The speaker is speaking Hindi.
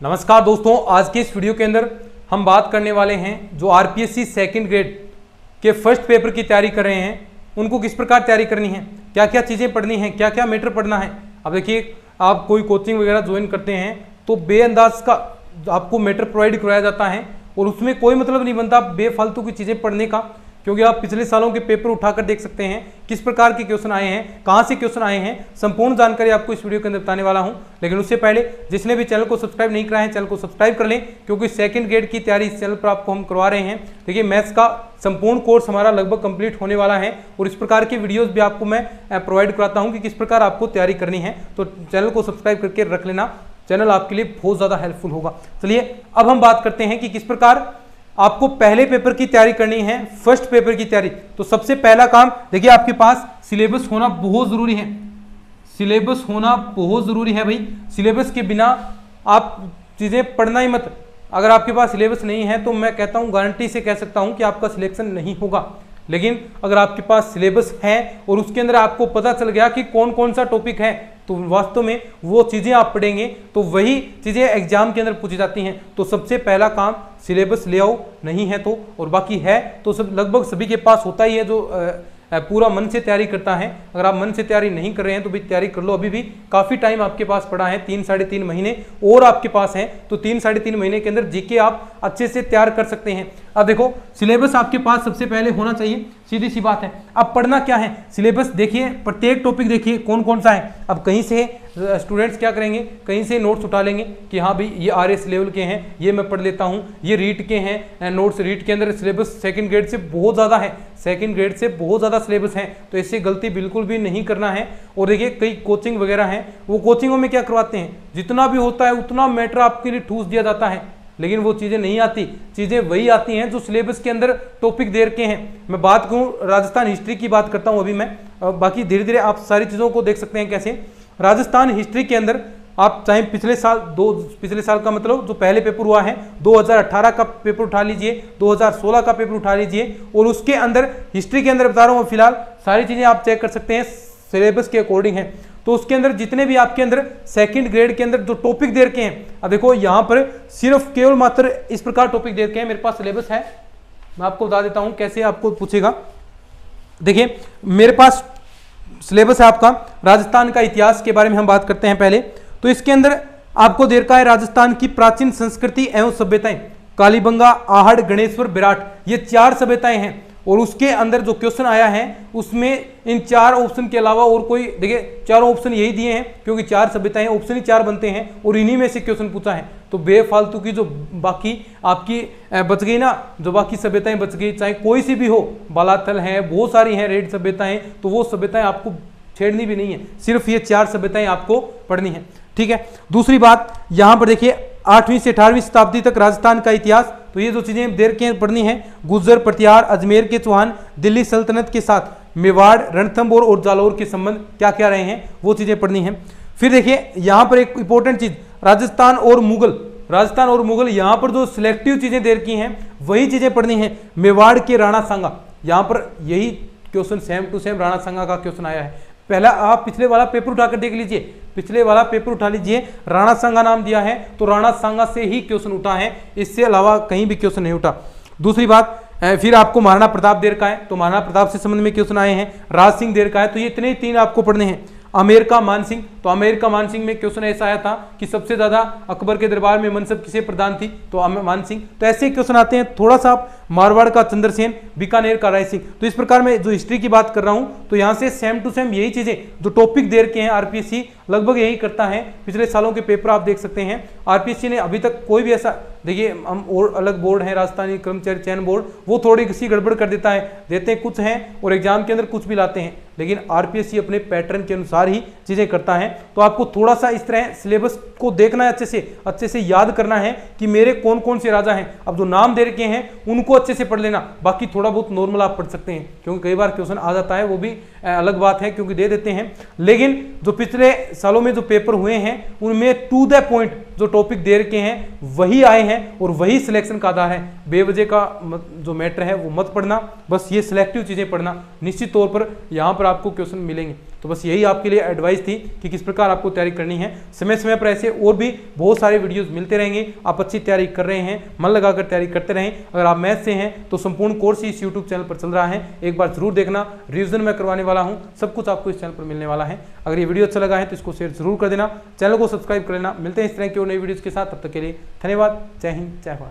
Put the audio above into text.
नमस्कार दोस्तों, आज के इस वीडियो के अंदर हम बात करने वाले हैं जो आरपीएससी सेकंड ग्रेड के फर्स्ट पेपर की तैयारी कर रहे हैं उनको किस प्रकार तैयारी करनी है, क्या क्या चीज़ें पढ़नी है, क्या क्या मैटर पढ़ना है। अब देखिए, आप कोई कोचिंग वगैरह ज्वाइन करते हैं तो बेअंदाज का आपको मैटर प्रोवाइड कराया जाता है और उसमें कोई मतलब नहीं बनता बेफालतू की चीज़ें पढ़ने का, क्योंकि आप पिछले सालों के पेपर उठाकर देख सकते हैं किस प्रकार के क्वेश्चन आए हैं, कहां से क्वेश्चन आए हैं। संपूर्ण जानकारी आपको इस वीडियो के अंदर बताने वाला हूं। लेकिन उससे पहले जिसने भी चैनल को सब्सक्राइब नहीं करा है चैनल को सब्सक्राइब कर लें, क्योंकि सेकंड ग्रेड की तैयारी इस चैनल पर आपको हम करवा रहे हैं। देखिए, मैथ्स का संपूर्ण कोर्स हमारा लगभग कंप्लीट होने वाला है और इस प्रकार के वीडियोज भी आपको मैं प्रोवाइड कराता हूँ कि किस प्रकार आपको तैयारी करनी है। तो चैनल को सब्सक्राइब करके रख लेना, चैनल आपके लिए बहुत ज़्यादा हेल्पफुल होगा। चलिए अब हम बात करते हैं कि किस प्रकार आपको पहले पेपर की तैयारी करनी है, फर्स्ट पेपर की तैयारी। तो सबसे पहला काम देखिए, आपके पास सिलेबस होना बहुत जरूरी है। सिलेबस होना बहुत जरूरी है भाई, सिलेबस के बिना आप चीजें पढ़ना ही मत। अगर आपके पास सिलेबस नहीं है तो मैं कहता हूं, गारंटी से कह सकता हूं कि आपका सिलेक्शन नहीं होगा। लेकिन अगर आपके पास सिलेबस है और उसके अंदर आपको पता चल गया कि कौन कौन सा टॉपिक है, तो वास्तव में वो चीज़ें आप पढ़ेंगे तो वही चीज़ें एग्जाम के अंदर पूछी जाती हैं। तो सबसे पहला काम सिलेबस ले आओ, नहीं है तो, और बाकी है तो सब लगभग सभी के पास होता ही है जो पूरा मन से तैयारी करता है। अगर आप मन से तैयारी नहीं कर रहे हैं तो भी तैयारी कर लो, अभी भी काफ़ी टाइम आपके पास पड़ा है, 3 साढ़े 3 महीने और आपके पास है। तो 3 साढ़े 3 महीने के अंदर जीके आप अच्छे से तैयार कर सकते हैं। अब देखो, सिलेबस आपके पास सबसे पहले होना चाहिए, सीधी सी बात है। अब पढ़ना क्या है, सिलेबस देखिए, प्रत्येक टॉपिक देखिए कौन कौन सा है। अब कहीं से स्टूडेंट्स क्या करेंगे, कहीं से नोट्स उठा लेंगे कि हाँ भाई ये आरएस लेवल के हैं, ये मैं पढ़ लेता हूँ, ये रीट के हैं नोट्स। रीट के अंदर सिलेबस सेकंड ग्रेड से बहुत ज़्यादा है, सेकंड ग्रेड से बहुत ज़्यादा सिलेबस है, तो इससे गलती बिल्कुल भी नहीं करना है। और देखिए, कई कोचिंग वगैरह हैं, वो कोचिंगों में क्या करवाते हैं, जितना भी होता है उतना मैटर आपके लिए ठूस दिया जाता है, लेकिन वो चीज़ें नहीं आती। चीज़ें वही आती हैं जो सिलेबस के अंदर टॉपिक दे रखे हैं। मैं बात करूँ राजस्थान हिस्ट्री की बात करता हूँ अभी मैं, बाकी धीरे धीरे आप सारी चीज़ों को देख सकते हैं कैसे। राजस्थान हिस्ट्री के अंदर आप चाहे पिछले साल का मतलब जो पहले पेपर हुआ है 2018 का पेपर उठा लीजिए, 2016 का पेपर उठा लीजिए, और उसके अंदर हिस्ट्री के अंदर बता रहा हूँ फिलहाल सारी चीज़ें आप चेक कर सकते हैं, सिलेबस के अकॉर्डिंग है। तो उसके अंदर जितने भी आपके अंदर सेकंड ग्रेड के अंदर जो टॉपिक दे रखे हैं, अब देखो यहाँ पर सिर्फ केवल मात्र इस प्रकार टॉपिक दे रखे हैं। मेरे पास सिलेबस है, मैं आपको बता देता हूँ कैसे आपको पूछेगा। देखिए, मेरे पास सिलेबस है आपका, राजस्थान का इतिहास के बारे में हम बात करते हैं पहले। तो इसके अंदर आपको दे रखा है राजस्थान की प्राचीन संस्कृति एवं सभ्यताएं, कालीबंगा, आहड़, गणेश्वर, विराट, ये 4 सभ्यताएं हैं। और उसके अंदर जो क्वेश्चन आया है उसमें इन 4 ऑप्शन के अलावा और कोई, देखिए 4 ऑप्शन यही दिए हैं क्योंकि 4 सभ्यताएं, ऑप्शन ही 4 बनते हैं और इन्हीं में से क्वेश्चन पूछा है। तो बेफालतू की जो बाकी आपकी बच गई ना, जो बाकी सभ्यताएं बच गई, चाहे कोई सी भी हो, बालाथल है, बहुत सारी हैं रेड सभ्यताएं, तो वो सभ्यताएं आपको छेड़नी भी नहीं है, सिर्फ ये 4 सभ्यताएं आपको पढ़नी है, ठीक है। दूसरी बात, यहां पर देखिए 8वीं से 18वीं शताब्दी तक राजस्थान का इतिहास, तो ये जो चीजें देर के पढ़नी है, गुर्जर, प्रतिहार, अजमेर के चौहान, दिल्ली सल्तनत के साथ मेवाड़, रणथंभौर और जालौर के संबंध क्या क्या रहे हैं, वो चीजें पढ़नी है। फिर देखिए यहां पर एक इंपॉर्टेंट चीज, राजस्थान और मुगल, यहां पर जो सिलेक्टिव चीजें दे रखी हैं वही चीजें पढ़नी है। मेवाड़ के राणा सांगा, यहां पर यही question same to same Rana Sanga का क्वेश्चन आया है। पहला आप पिछले वाला पेपर उठाकर देख लीजिए, पिछले वाला पेपर उठा लीजिए, राणा सांगा नाम दिया है तो राणा सांगा से ही क्वेश्चन उठा है, इससे अलावा कहीं भी क्वेश्चन नहीं उठा। दूसरी बात, फिर आपको महाराणा प्रताप दे रखा है, तो महाराणा प्रताप से संबंध में क्वेश्चन आए हैं। राज सिंह दे रखा है, तो ये इतने ही 3 आपको पढ़ने हैं। आमेर का मानसिंह, तो आमेर का मानसिंह में क्वेश्चन ऐसा आया था कि सबसे ज्यादा अकबर के दरबार में मनसब किसे प्रदान थी, तो मानसिंह। तो ऐसे क्वेश्चन आते हैं। थोड़ा सा मारवाड़ का चंद्रसेन, बीकानेर का राय सिंह। तो इस प्रकार मैं जो हिस्ट्री की बात कर रहा हूं तो यहां से सेम टू सेम यही चीजें जो टॉपिक दे रखे हैं, आरपीएससी लगभग यही करता है। पिछले सालों के पेपर आप देख सकते हैं, आरपीएससी ने अभी तक कोई भी ऐसा, देखिए हम और अलग बोर्ड है, राजस्थानी कर्मचारी चयन बोर्ड, वो थोड़ी किसी गड़बड़ कर देता है, देते हैं कुछ हैं और एग्जाम के अंदर कुछ भी लाते हैं, लेकिन आरपीएससी अपने पैटर्न के अनुसार ही चीजें करता है। तो आपको थोड़ा सा इस तरह सिलेबस को देखना है, अच्छे से याद करना है कि मेरे कौन कौन से राजा हैं। अब जो नाम दे रखे हैं उनको अच्छे से पढ़ लेना, बाकी थोड़ा बहुत नॉर्मल आप पढ़ सकते हैं, क्योंकि कई बार क्वेश्चन आ जाता है, वो भी अलग बात है क्योंकि दे देते हैं। लेकिन जो पिछले सालों में जो पेपर हुए हैं उनमें टू द पॉइंट जो टॉपिक दे रखे हैं वही आए हैं और वही सिलेक्शन का आधार है। बेवजह का जो मैटर है वो मत पढ़ना, बस ये सिलेक्टिव चीजें पढ़ना, निश्चित तौर पर यहां पर आपको क्वेश्चन मिलेंगे। तो बस यही आपके लिए एडवाइस थी कि किस प्रकार आपको तैयारी करनी है। समय समय पर ऐसे और भी बहुत सारे वीडियोज़ मिलते रहेंगे। आप अच्छी तैयारी कर रहे हैं, मन लगाकर तैयारी करते रहें। अगर आप मैथ से हैं तो संपूर्ण कोर्स इस यूट्यूब चैनल पर चल रहा है, एक बार जरूर देखना। रिवीजन मैं करवाने वाला हूं, सब कुछ आपको इस चैनल पर मिलने वाला है। अगर ये वीडियो अच्छा लगा है तो इसको शेयर जरूर कर देना, चैनल को सब्सक्राइब कर लेना। मिलते हैं इस तरह की और नई वीडियोज़ के साथ, तब तक के लिए धन्यवाद। जय हिंद, जय भारत।